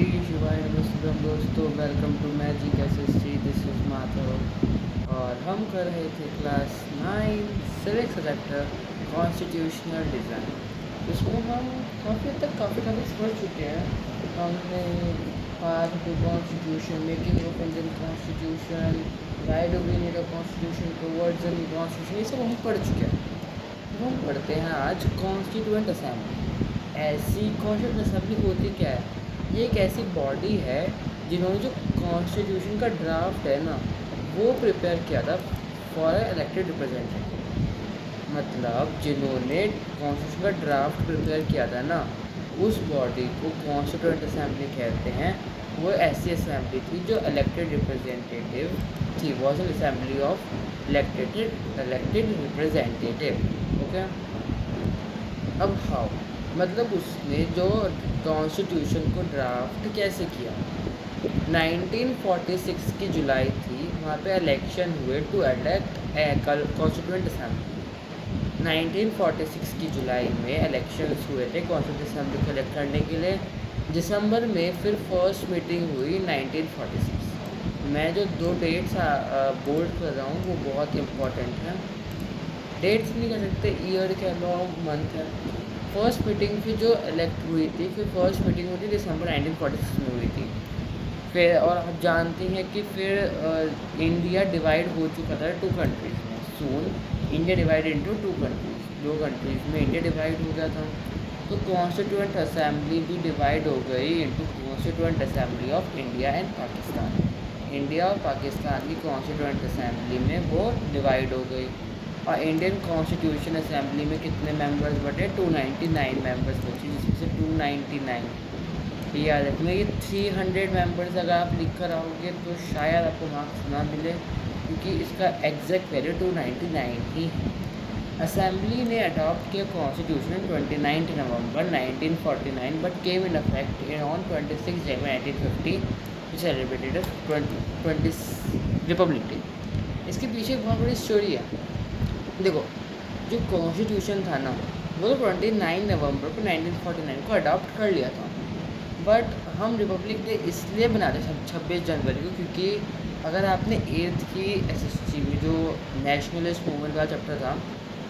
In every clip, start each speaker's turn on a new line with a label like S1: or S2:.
S1: श्री शिवाय नमस्ते दोस्तों, welcome to magic SST. This is Madhav और हम कर रहे थे class 9 civics chapter constitutional design. इसमें हम काफ़ी हद तक काफ़ी टॉपिक्स पढ़ चुके हैं। हमने path to constitution, making of Indian constitution, why do we need a constitution, towards in constitution, ये सब हम पढ़ चुके हैं। तो हम पढ़ते हैं आज कॉन्स्टिट्यूएंट असेंबली। ऐसी कॉन्स्टिट्यूएंट असेंबली होती क्या है? ये एक ऐसी बॉडी है जिन्होंने जो कॉन्स्टिट्यूशन का ड्राफ्ट है ना, वो प्रिपेयर किया था फॉर इलेक्टेड रिप्रेजेंटेटिव। मतलब जिन्होंने कॉन्स्टिट्यूशन का ड्राफ्ट प्रिपेयर किया था ना, उस बॉडी को कॉन्स्टिट्यूएंट असेंबली कहते हैं। वो ऐसी असेंबली थी जो इलेक्टेड रिप्रेजेंटेटिव थी, was an assembly of elected representative. Okay, अब हाउ, मतलब उसने जो कॉन्स्टिट्यूशन को ड्राफ्ट कैसे किया। 1946 की जुलाई थी, वहाँ पे इलेक्शन हुए टू एलेक्ट कॉन्स्टिट्यूएंट असेंबली। 1946 की जुलाई में इलेक्शंस हुए थे कॉन्स्टिट्यूएंट असेंबली को इलेक्ट करने के लिए। दिसंबर में फिर फर्स्ट मीटिंग हुई 1946। मैं जो दो डेट्स बोल्ड कर रहा हूँ वो बहुत इंपॉर्टेंट है। डेट्स नहीं कर सकते, ईयर कह लो, मंथ है। फर्स्ट मीटिंग फिर जो इलेक्ट हुई थी, फिर फर्स्ट मीटिंग हुई थी दिसंबर 1946 में हुई थी। फिर और आप जानती हैं कि फिर इंडिया डिवाइड हो चुका था टू कंट्रीज़ में। Soon India divide into two countries, दो कंट्रीज़ में इंडिया डिवाइड हो गया था। तो कॉन्स्टिट्यूएंट असेंबली भी डिवाइड हो गई into constituent assembly of India and Pakistan. India और पाकिस्तान की कॉन्स्टिट्यूएंट असेंबली में वो डिवाइड हो गई। और इंडियन कॉन्स्टिट्यूशन असेंबली में कितने मेंबर्स बटे? 299 मेंबर्स बचे, जिसमें से 299 याद रखना। ये 300 मेंबर्स अगर आप लिख कर आओगे तो शायद आपको मार्क्स ना मिले, क्योंकि इसका एग्जैक्ट वैल्यू 299 ही है। असेंबली ने अडॉप्ट किया constitution 29 November 1949 but came in affect on 26 January 1950, celebrated 20 Republic day. इसके पीछे एक बहुत बड़ी स्टोरी है। देखो, जो कॉन्स्टिट्यूशन था ना, वो तो 29 नवंबर को 1949 को अडॉप्ट कर लिया था। बट हम रिपब्लिक डे इसलिए बनाते 26 जनवरी को, क्योंकि अगर आपने 8th की एसएसटी में जो नेशनलिस्ट मूवमेंट का चैप्टर था,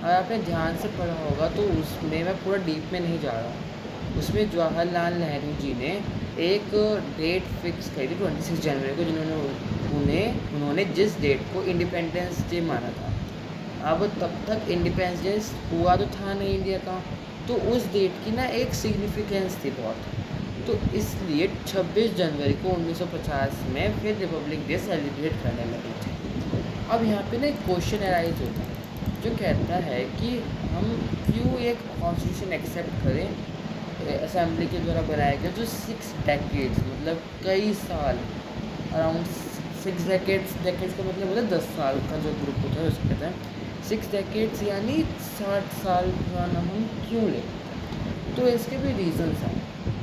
S1: अगर आपने ध्यान से पढ़ा होगा तो उसमें, मैं पूरा डीप में नहीं जा रहा, उसमें जवाहरलाल नेहरू जी ने एक डेट फिक्स करी थी 26 जनवरी को, जिन्होंने उन्होंने जिस डेट को इंडिपेंडेंस डे माना था। अब तब तक इंडिपेंडेंस हुआ तो था नहीं इंडिया का, तो उस डेट की ना एक सिग्निफिकेंस थी बहुत। तो इसलिए 26 जनवरी को 1950 में फिर रिपब्लिक डे सेलिब्रेट करने लगे थे। अब यहाँ पे ना एक क्वेश्चन अराइज होता है जो कहता है कि हम क्यों एक कॉन्स्टिट्यूशन एक्सेप्ट करें असेंबली के द्वारा बनाया गया, जो 6 डेकेड्स, मतलब कई साल, अराउंड 6 डेकेड्स का मतलब होता है 10 साल का जो ग्रुप होता है उसको कहते हैं 6 डेकेड्स, यानी 60 साल पुराना हम क्यों लें। तो इसके भी रीजंस हैं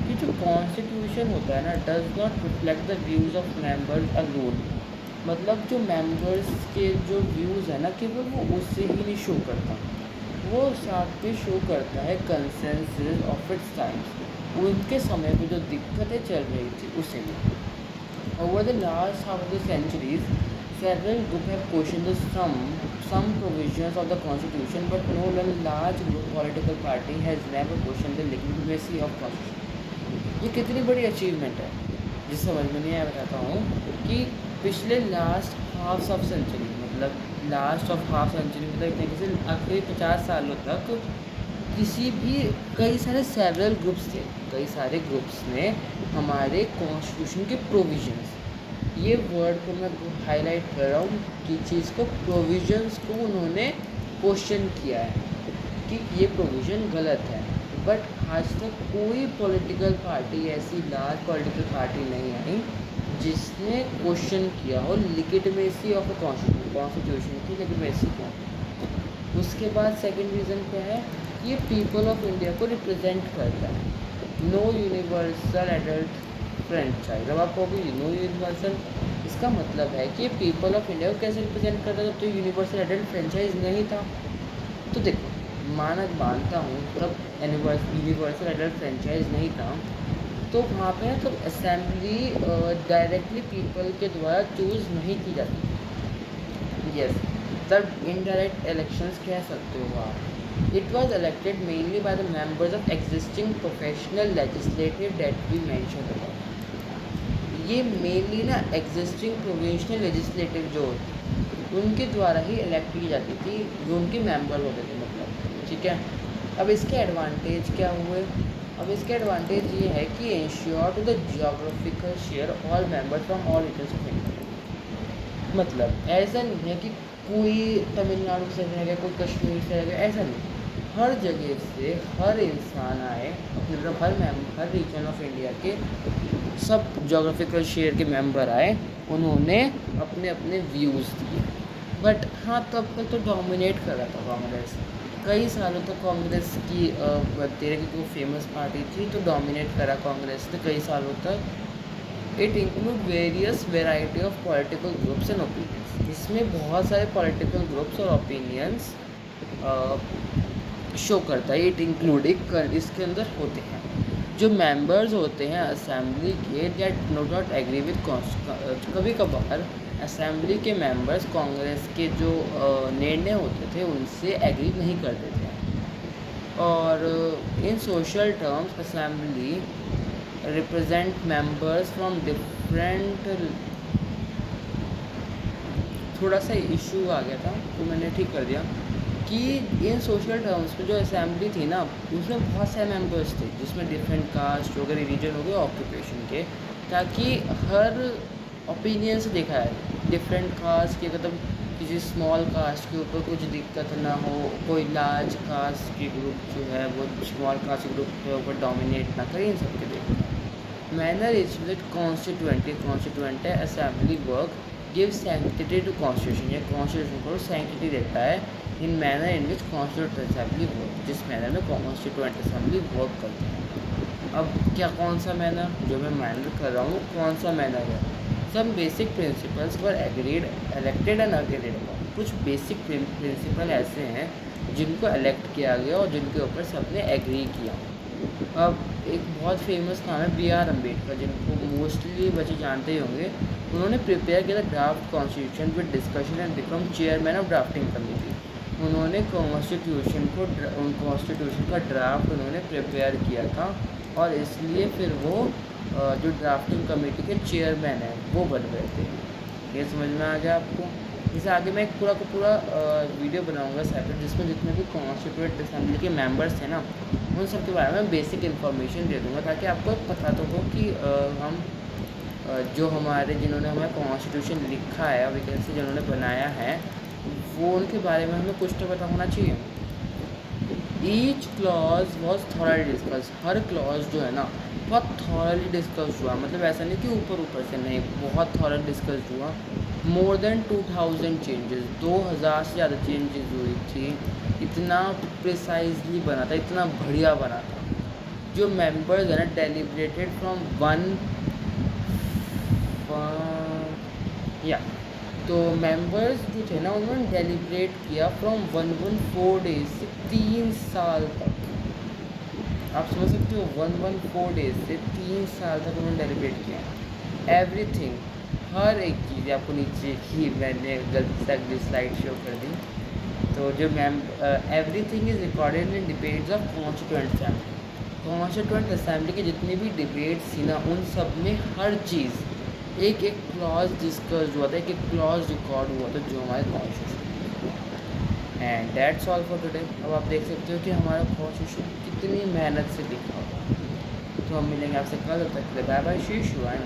S1: कि जो कॉन्स्टिट्यूशन होता है ना, does not reflect the views of members alone. मतलब जो मेंबर्स के जो व्यूज़ है ना, केवल वो उससे ही नहीं शो करता, वो साथ पे शो करता है कंसेंसस ऑफ इट्स टाइम्स, उनके समय पे जो दिक्कतें चल रही थी उसे भी। Over the last half of the centuries, several groups have questioned some provisions of the constitution, but no one large political party has never questioned the legitimacy of constitution. ये कितनी बड़ी अचीवमेंट है, जिस समझ में नहीं आया बताता हूँ कि पिछले लास्ट हाफ ऑफ सेंचुरी, मतलब लास्ट ऑफ हाफ सेंचुरी, मतलब एक तरीके से आखिरी 50 सालों तक किसी भी, कई सारे सेवरल ग्रुप्स थे, कई सारे ग्रुप्स ने हमारे कॉन्स्टिट्यूशन के प्रोविजंस, ये वर्ड को मैं हाईलाइट कर रहा हूँ कि चीज़ को, प्रोविजंस को उन्होंने क्वेश्चन किया है कि ये प्रोविज़न गलत है। बट आज तक कोई पॉलिटिकल पार्टी, ऐसी लार्ज पॉलिटिकल पार्टी नहीं आई जिसने क्वेश्चन किया हो लिजिटिमेसी ऑफ अ कॉन्स्टिट्यूशन की लिजिटिमेसी को। उसके बाद सेकंड रीज़न क्या है, ये पीपल ऑफ इंडिया को रिप्रेजेंट करता है। No universal adult franchise. अब आप कहोगे नो यूनिवर्सल, इसका मतलब है कि पीपल ऑफ इंडिया को कैसे रिप्रेजेंट करता था, तो यूनिवर्सल एडल्ट फ्रेंचाइज नहीं था। तो देखो, मानता हूँ तब यूनिवर्सल एडल्ट फ्रेंचाइज नहीं था, तो वहाँ पे ना तो असेंबली डायरेक्टली पीपल के द्वारा चूज़ नहीं की जाती। यस, तब इनडायरेक्ट इलेक्शंस कह सकते हो आप। It was elected mainly by the members of existing professional legislative that we mention about. ये मेनली ना एग्जिस्टिंग प्रोविंशियल लेजिस्लेटिव जो उनके द्वारा ही इलेक्ट की जाती थी, जो उनके मेंबर होते थे मतलब, ठीक है। अब इसके एडवांटेज क्या हुए? अब इसके एडवांटेज ये है कि ensure to the geographical share all members from all regions of India. मतलब ऐसा नहीं है कि कोई तमिलनाडु से रह गया, कोई कश्मीर से रह गया, ऐसा नहीं। हर जगह से हर इंसान आए, मतलब हर रीजन ऑफ इंडिया के सब जोग्राफिकल शेयर के मेंबर आए, उन्होंने अपने अपने व्यूज़ दिए। बट हाँ, तब तक तो डोमिनेट कर रहा था कांग्रेस। कई सालों तक कांग्रेस की तेरे की जो फेमस पार्टी थी तो डोमिनेट करा कांग्रेस ने कई सालों तक। It include various variety of political groups and opinions. इसमें बहुत सारे पॉलिटिकल ग्रुप्स और ओपिनियंस शो करता है। इट इंक्लूडिंग इसके अंदर होते हैं जो मेंबर्स होते हैं असेंबली के, दैट नो डॉट एग्री विद। कभी कभार असेंबली के मेंबर्स कांग्रेस के जो निर्णय होते थे उनसे एग्री नहीं करते थे। और in social terms assembly represent members from different. थोड़ा सा इशू आ गया था तो मैंने ठीक कर दिया कि इन सोशल टर्म्स पे जो असेंबली थी ना, उसमें बहुत सारे मेंबर्स थे, जिसमें डिफरेंट कास्ट हो गए, रिलीजन हो गए, ऑक्यूपेशन के, ताकि हर ओपिनियन से देखा है डिफरेंट कास्ट के, मतलब किसी स्मॉल कास्ट के ऊपर कुछ दिक्कत ना हो, कोई लार्ज कास्ट के ग्रुप जो है वो स्मॉल कास्ट के ग्रुप के ऊपर डोमिनेट ना करे, इन सब के देखना। मैनर इज विद कॉन्स्टिट्यूएंट है assembly work give sanctity to constitution. ये कॉन्स्टिट्यूशन को सैंक्टिटी देता है in manner in which constitute assembly work, जिस मैनर में कॉन्स्टिट्यूएंट असेंबली वर्क करते हैं। अब क्या कौन सा मैनर जो मैं मैनर कर रहा हूँ कौन सा मैनर है? Some basic principles were agreed elected and agreed upon. कुछ बेसिक प्रिंसिपल ऐसे हैं जिनको इलेक्ट किया गया और जिनके ऊपर सबने एग्री किया। अब एक बहुत फेमस नाम है B.R. अम्बेडकर, जिनको मोस्टली बच्चे जानते ही होंगे। उन्होंने प्रिपेयर किया था draft constitution with discussion and become chairman of drafting committee. उन्होंने कॉन्स्टिट्यूशन का ड्राफ्ट उन्होंने प्रिपेयर किया था और इसलिए फिर वो जो ड्राफ्टिंग कमेटी के चेयरमैन हैं वो बन गए थे। ये समझ में आ गया आपको? जैसे आगे मैं एक पूरा का पूरा वीडियो बनाऊंगा सेपरेट, जिसमें जितने भी कॉन्स्टिट्यूएंट असेंबली के मेंबर्स थे ना, उन सब के बारे में बेसिक इन्फॉर्मेशन दे दूँगा, ताकि आपको पता तो हो कि हम जो हमारे जिन्होंने हमारा कॉन्स्टिट्यूशन लिखा है, वैकेंसी जिन्होंने बनाया है, वो उनके बारे में हमें कुछ तो पता होना चाहिए। Each clause was thoroughly discuss. Her clause जो है ना बहुत थॉरली डिस्कस हुआ, मतलब ऐसा नहीं कि ऊपर ऊपर से, नहीं, बहुत थॉरली डिस्कस हुआ। मोर देन 2000 चेंजेस, 2000 से ज़्यादा चेंजेस हुई थी। इतना प्रिसाइजली बना था, इतना बढ़िया बना था। जो मेंबर्स है ना डेलिब्रेटेड फ्रॉम या तो मेंबर्स जो थे ना उन्होंने डेलिब्रेट किया फ्रॉम 114 डेज से 3 साल तक। आप समझ सकते हो, 114 डेज से 3 साल तक उन्होंने डेलिब्रेट किया। एवरीथिंग, हर एक चीज़ आपको नीचे ही मैंने गलती से अगली स्लाइड शो कर दी। तो जो everything is recorded in debates of constituent assembly. Constituent assembly की जितनी भी डिबेट्स थी ना, उन सब में हर चीज़ एक एक क्लॉज डिस्कस हुआ था, एक एक क्लॉज रिकॉर्ड हुआ था जो हमारे constitution. And that's all for today. अब आप देख सकते हो कि हमारा कॉन्स्टिट्यूशन कितनी मेहनत से लिखा हुआ। तो हम मिलेंगे आपसे कल, तक बाय बाय, शी शुआइन।